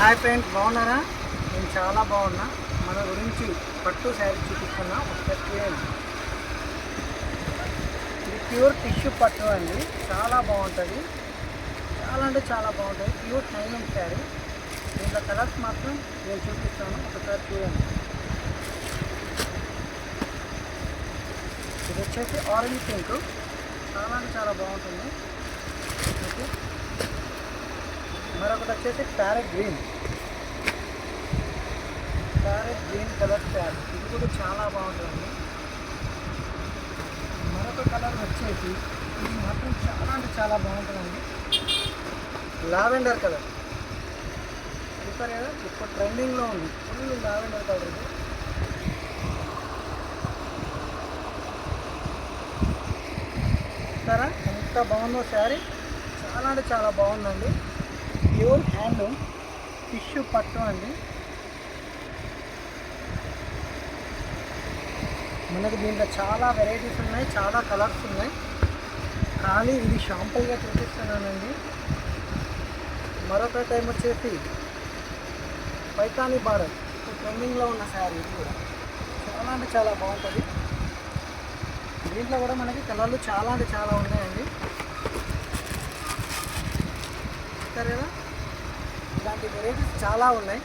Hi friends, బాగున్నారా? నేను చాలా బాగున్నా. మన గురించి పట్టు శారీ చూపిస్తున్నా. ఒకసారి చూడండి. ఇది ప్యూర్ టిష్యూ పట్టు అండి. చాలా బాగుంటుంది. చాలా అంటే చాలా బాగుంటుంది. Pure handloom sari. దీంట్లో కలర్స్ మాత్రం నేను చూపిస్తాను. ఒకసారి చూడండి. ఇది వచ్చేసి ఆరెంజ్ పింక్. చాలా అంటే చాలా బాగుంటుంది. ఓకే, మరొకటి వచ్చేసి ప్యారెట్ గ్రీన్ కలర్ శారీ. ఇది కూడా చాలా బాగుంటుంది. మరొక కలర్ వచ్చేసి ఇది మాత్రం చాలా అంటే చాలా బాగుంటుందండి. Lavender colour. చూస్తారు కదా, ఇప్పుడు ట్రెండింగ్లో ఉంది. Full lavender colour. ఇది చూస్తారా ఎంత బాగుందో శారీ. చాలా అంటే చాలా బాగుందండి. ప్యూర్ హ్యాండ్లూమ్ టిష్యూ పట్టు అండి. మనకు దీంట్లో చాలా వెరైటీస్ ఉన్నాయి, చాలా కలర్స్ ఉన్నాయి. కానీ ఇది షాంపుల్గా చూపిస్తున్నానండి. మరొక టైం వచ్చేసి పైతానీ బార్డర్ ట్రెండింగ్లో ఉన్న శారీ. ఇది కూడా చాలా అంటే చాలా బాగుంటుంది. దీంట్లో కూడా మనకి కలర్లు చాలా అంటే చాలా ఉన్నాయండి. చూస్తారు కదా, ఇలాంటి వెరైటీస్ చాలా ఉన్నాయి.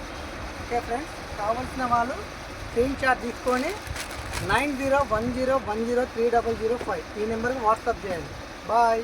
ఓకే ఫ్రెండ్స్, కావాల్సిన వాళ్ళు స్క్రీన్ షాట్ తీసుకొని 9010103005 ఈ నెంబర్కి వాట్సాప్ చేయండి. బాయ్.